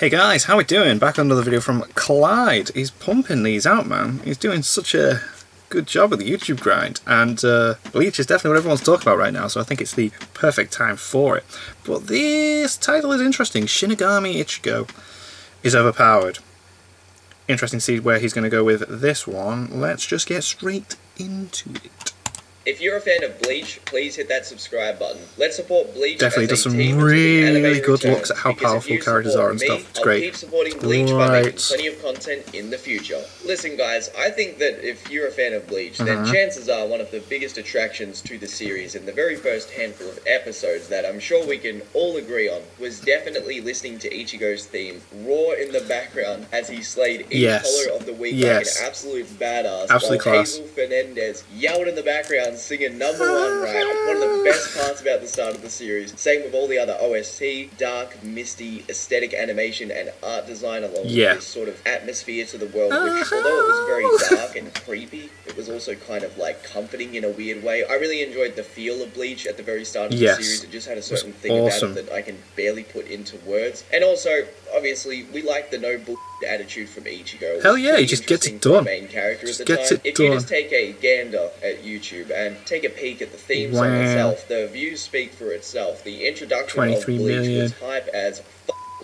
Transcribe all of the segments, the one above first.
Hey guys, how we doing? Back on another video from Clyde. He's pumping these out, man. He's doing such a good job with the YouTube grind, and Bleach is definitely what everyone's talking about right now, so I think it's the perfect time for it. But this title is interesting. Shinigami Ichigo is overpowered. Interesting to see where he's going to go with this one. Let's just get straight into it. If you're a fan of Bleach, please hit that subscribe button. Let's support Bleach. Definitely does some really good looks at how powerful characters are and stuff. It's great. I'll keep supporting Bleach by making plenty of content in the future. Listen guys, I think that if you're a fan of Bleach, then chances are one of the biggest attractions to the series in the very first handful of episodes that I'm sure we can all agree on was definitely listening to Ichigo's theme roar in the background as he slayed each color of the week like an absolute badass. Absolutely while class. Hazel Fernandez yelled in the background singing number one right. One of the best parts about the start of the series. Same with all the other OST, dark, misty, aesthetic animation and art design along with this sort of atmosphere to the world, which although it was very dark and creepy, it was also kind of like comforting in a weird way. I really enjoyed the feel of Bleach at the very start of the series. It just had a certain thing about it that I can barely put into words. And also, obviously, we like the no bull attitude from Ichigo. Hell yeah, he just gets it done. Main character at the time. If you just take a gander at YouTube and take a peek at the theme song itself, the views speak for itself. The introduction of Bleach was hype as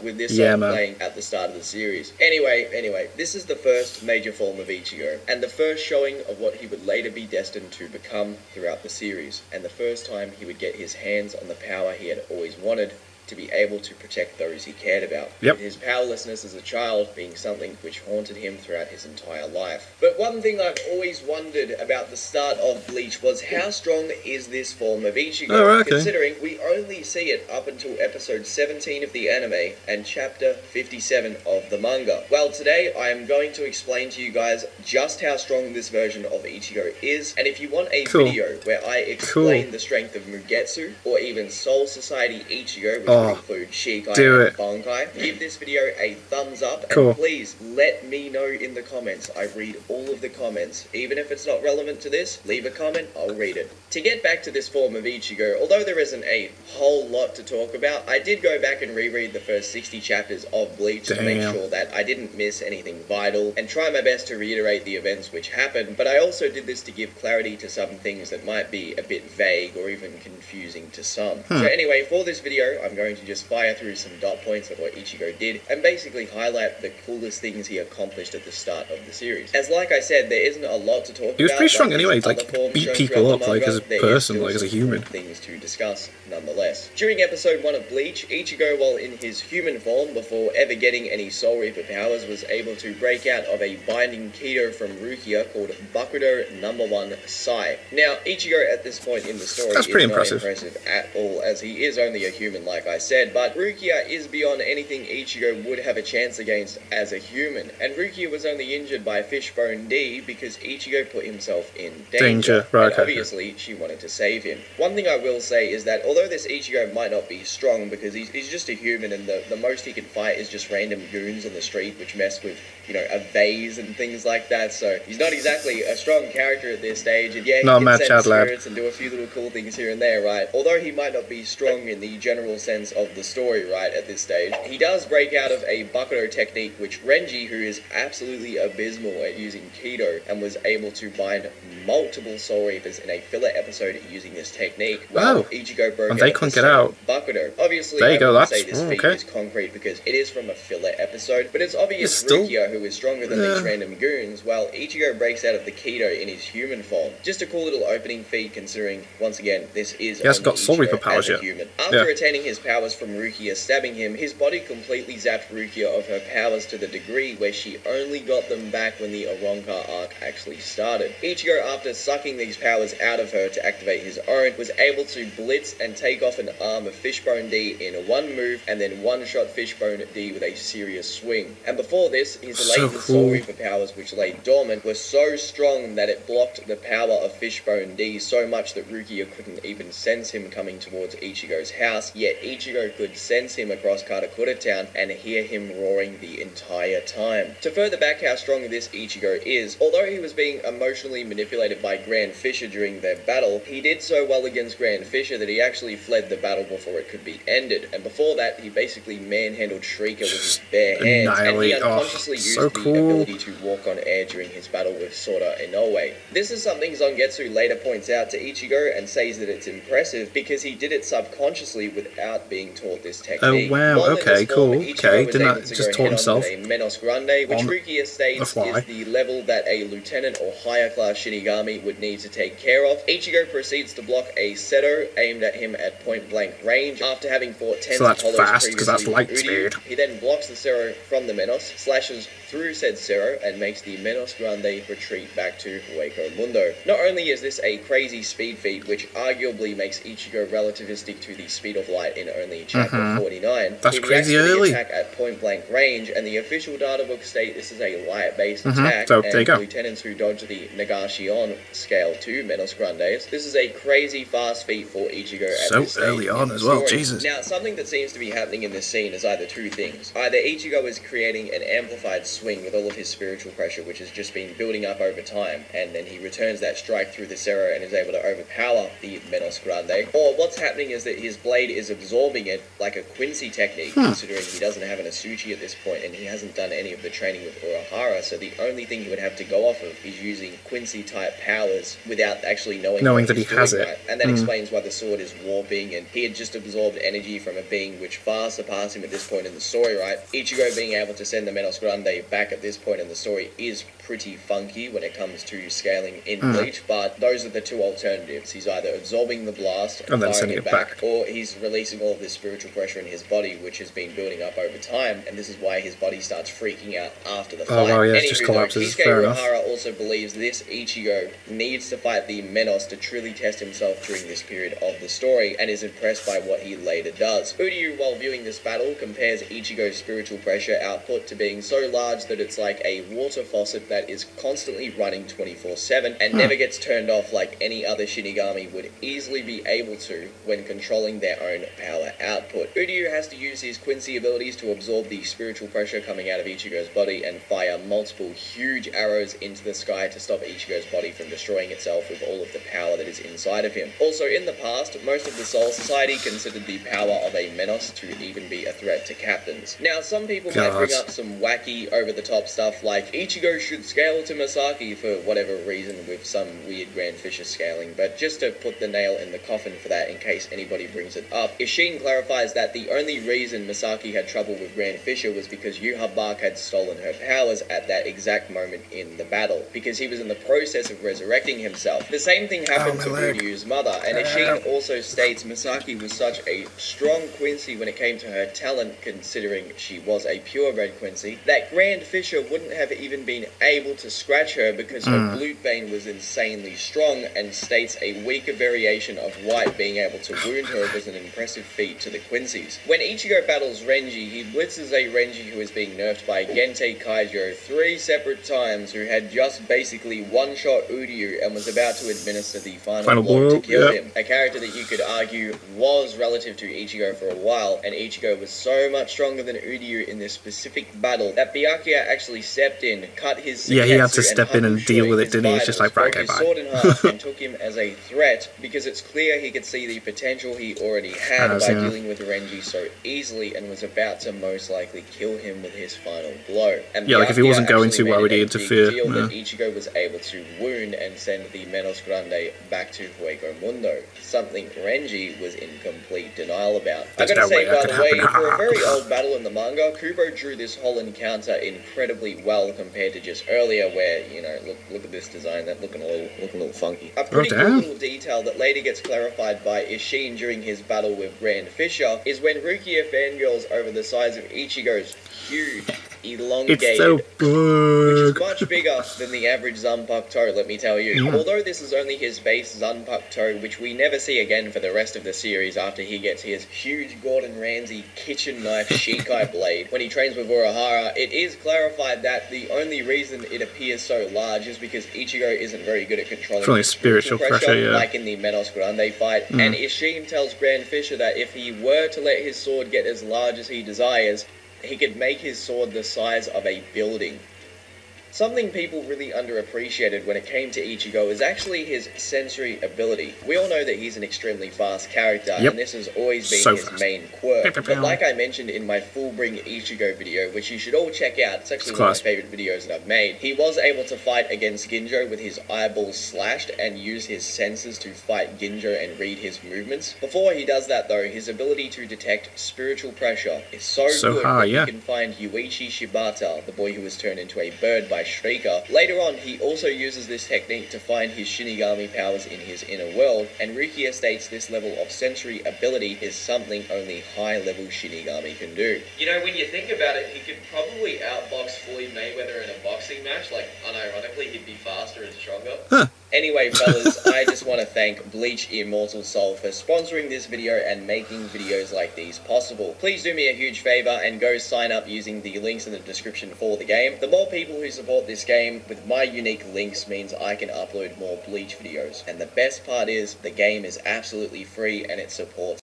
with this song playing at the start of the series. Anyway, this is the first major form of Ichigo, and the first showing of what he would later be destined to become throughout the series, and the first time he would get his hands on the power he had always wanted, to be able to protect those he cared about. With his powerlessness as a child being something which haunted him throughout his entire life. But one thing I've always wondered about the start of Bleach was how strong is this form of Ichigo, considering we only see it up until episode 17 of the anime and chapter 57 of the manga. Well, today I am going to explain to you guys just how strong this version of Ichigo is, and if you want a video where I explain the strength of Mugetsu, or even Soul Society Ichigo, which include Shikai and Bankai, give this video a thumbs up, and please let me know in the comments. I read all of the comments. Even if it's not relevant to this, leave a comment, I'll read it. To get back to this form of Ichigo, although there isn't a whole lot to talk about, I did go back and reread the first 60 chapters of Bleach to make sure that I didn't miss anything vital, and try my best to reiterate the events which happened, but I also did this to give clarity to some things that might be a bit vague or even confusing to some. So anyway, for this video, I'm going to just fire through some dot points of what Ichigo did and basically highlight the coolest things he accomplished at the start of the series. As like I said, there isn't a lot to talk about. He was pretty strong anyway, like beat people up like as a person, like as a human. Things to discuss nonetheless. During episode 1 of Bleach, Ichigo, while in his human form before ever getting any Soul Reaper powers, was able to break out of a binding Keto from Rukia called Bakudo No. 1 Sai. Now, Ichigo at this point in the story is not impressive at all, as he is only a human like I said, but Rukia is beyond anything Ichigo would have a chance against as a human, and Rukia was only injured by Fishbone D because Ichigo put himself in danger. And obviously she wanted to save him. One thing I will say is that although this Ichigo might not be strong because he's just a human, and the most he can fight is just random goons on the street which mess with, you know, a vase and things like that, so he's not exactly a strong character at this stage, and yeah, he can send spirits and do a few little cool things here and there, right? Although he might not be strong in the general sense of the story, right, at this stage, he does break out of a Bakudo technique which Renji, who is absolutely abysmal at using Keto and was able to bind multiple Soul Reapers in a filler episode using this technique, while Ichigo broke out of the Bakudo. Obviously, I wouldn't say this feat is concrete because it is from a filler episode, but it's obvious Rukia, who is stronger than these random goons, while Ichigo breaks out of the Keto in his human form. Just a cool little opening feat considering, once again, this is he hasn't got Soul Reaper powers yet. After attaining his powers from Rukia stabbing him, his body completely zapped Rukia of her powers to the degree where she only got them back when the Arrancar arc actually started. Ichigo, after sucking these powers out of her to activate his own, was able to blitz and take off an arm of Fishbone D in one move, and then one-shot Fishbone D with a serious swing. And before this, his latent Soul Reaper powers, which lay dormant, were so strong that it blocked the power of Fishbone D so much that Rukia couldn't even sense him coming towards Ichigo's house, yet Ichigo could sense him across Karakura Town and hear him roaring the entire time. To further back how strong this Ichigo is, although he was being emotionally manipulated by Grand Fisher during their battle, he did so well against Grand Fisher that he actually fled the battle before it could be ended, and before that he basically manhandled Shrieker with his bare hands, and he unconsciously used the ability to walk on air during his battle with Sora Inoue. This is something Zangetsu later points out to Ichigo and says that it's impressive because he did it subconsciously without being taught this technique. Oh wow, okay, cool. Okay, didn't that just taught himself? A Menos Grande, which Rukia states is the level that a lieutenant or higher class Shinigami would need to take care of. Ichigo proceeds to block a Seto aimed at him at point blank range after having fought 10 Apollos fast, because that's light speed. He then blocks the Zero from the Menos, slashes through said Zero, and makes the Menos Grande retreat back to Hueco Mundo. Not only is this a crazy speed feat, which arguably makes Ichigo relativistic to the speed of light in only chapter 49, that's crazy early. Attack at point blank range, and the official data books state this is a light based attack, so there you go. Lieutenants who dodge the Nagashi-on scale to Menos Grandes. This is a crazy fast feat for Ichigo at so this early on as well, Jesus. Now, something that seems to be happening in this scene is either two things. Either Ichigo is creating an amplified swing with all of his spiritual pressure, which has just been building up over time, and then he returns that strike through the Zero and is able to overpower the Menos Grande. Or what's happening is that his blade is absorbing it like a Quincy technique, considering he doesn't have an Asuchi at this point and he hasn't done any of the training with Urahara, so the only thing he would have to go off of is using Quincy type powers without actually knowing that he has it. Right? And that explains why the sword is warping, and he had just absorbed energy from a being which far surpassed him at this point in the story, right? Ichigo being able to send the Menos Grande back at this point in the story is pretty funky when it comes to scaling in Bleach, but those are the two alternatives. He's either absorbing the blast and then sending it back, or he's releasing all of this spiritual pressure in his body, which has been building up over time, and this is why his body starts freaking out after the fight. Oh, yeah, it just collapses. Kisuke Fair enough. Urahara also believes this Ichigo needs to fight the Menos to truly test himself during this period of the story, and is impressed by what he later does. Uryu, while viewing this battle, compares Ichigo's spiritual pressure output to being so large that it's like a water faucet that is constantly running 24/7 and never gets turned off like any other Shinigami would easily be able to when controlling their own power output. Uryu has to use his Quincy abilities to absorb the spiritual pressure coming out of Ichigo's body and fire multiple huge arrows into the sky to stop Ichigo's body from destroying itself with all of the power that is inside of him. Also, in the past, most of the Soul Society considered the power of a Menos to even be a threat to captains. Now, some people might bring up some wacky, over-the-top stuff like Ichigo should scale to Masaki for whatever reason with some weird Grand Fisher scaling, but just to put the nail in the coffin for that in case anybody brings it up, Ishin clarifies that the only reason Masaki had trouble with Grand Fisher was because Yhwach had stolen her powers at that exact moment in the battle, because he was in the process of resurrecting himself. The same thing happened to Uryu's mother, and Ishin also states Masaki was such a strong Quincy when it came to her talent, considering she was a pure red Quincy, that Grand Fisher wouldn't have even been able to scratch her because her Blute Vein was insanely strong, and states a weaker variation of white being able to wound her was an impressive feat to the Quincy's. When Ichigo battles Renji, he blitzes a Renji who is being nerfed by Gente Kaijo 3 separate times, who had just basically one-shot Uryu and was about to administer the final blow to kill him. A character that you could argue was relative to Ichigo for a while, and Ichigo was so much stronger than Uryu in this specific battle that Byakuya actually stepped in, cut his he had to step in and deal with it, didn't he? It's just like, right, okay, bye. Sword in half and took him as a threat, because it's clear he could see the potential he already had by dealing with Renji so easily, and was about to most likely kill him with his final blow. And like if he wasn't going to, why would he interfere? That Ichigo was able to wound and send the Menos Grande back to Hueco Mundo, something Renji was in complete denial about. I gotta say, by the way, for a very old battle in the manga, Kubo drew this whole encounter incredibly well compared to just earlier, where, you know, look at this design, that's looking a little funky. A pretty cool little detail that later gets clarified by Ishin during his battle with Grand Fisher is when Rukia fangirls over the size of Ichigo's huge, elongated, it's so big, which is much bigger than the average Zanpakuto, let me tell you. Although this is only his base Zanpakuto, which we never see again for the rest of the series after he gets his huge Gordon Ramsay kitchen knife Shikai blade when he trains with Urahara, it is clarified that the only reason reason it appears so large is because Ichigo isn't very good at controlling really spiritual pressure, yeah. like in the Menos Grande fight, and Ishim tells Grand Fisher that if he were to let his sword get as large as he desires, he could make his sword the size of a building. Something people really underappreciated when it came to Ichigo is actually his sensory ability. We all know that he's an extremely fast character, and this has always been his main quirk. But like I mentioned in my full bring Ichigo video, which you should all check out, it's actually one of my favourite videos that I've made, he was able to fight against Ginjo with his eyeballs slashed and use his senses to fight Ginjo and read his movements. Before he does that though, his ability to detect spiritual pressure is so good that he can find Yuichi Shibata, the boy who was turned into a bird by Shrieker. Later on, he also uses this technique to find his Shinigami powers in his inner world, and Rukia states this level of sensory ability is something only high-level Shinigami can do. You know, when you think about it, he could probably outbox Floyd Mayweather in a boxing match. Like, unironically, he'd be faster and stronger. Huh. Anyway, fellas, I just want to thank Bleach Immortal Soul for sponsoring this video and making videos like these possible. Please do me a huge favor and go sign up using the links in the description for the game. The more people who support this game with my unique links means I can upload more Bleach videos. And the best part is, the game is absolutely free and it supports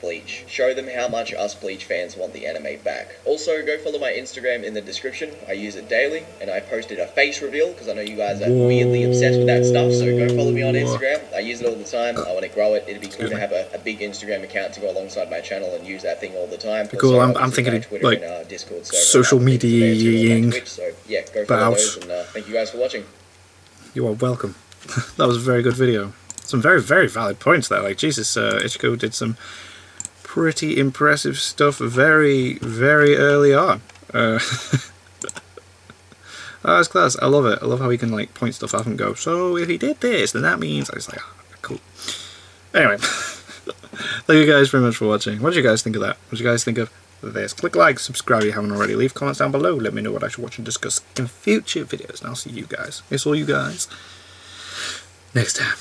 Bleach. Show them how much us Bleach fans want the anime back. Also, go follow my Instagram in the description. I use it daily, and I posted a face reveal because I know you guys are weirdly obsessed with that stuff, so go follow me on Instagram. I use it all the time. I want to grow it. It'd be cool to have a big Instagram account to go alongside my channel and use that thing all the time. Cool, I'm thinking of like Discord social media so yeah, go follow those, and thank you guys for watching. You are welcome. That was a very good video. Some very, very valid points there. Like, Jesus, Ichigo did some pretty impressive stuff very, very early on. That's class. I love it. I love how he can like point stuff up and go, so if he did this, then that means... I was like, oh, cool. Anyway, thank you guys very much for watching. What did you guys think of that? What did you guys think of this? Click like, subscribe if you haven't already. Leave comments down below. Let me know what I should watch and discuss in future videos. And I'll see you guys. It's all you guys next time.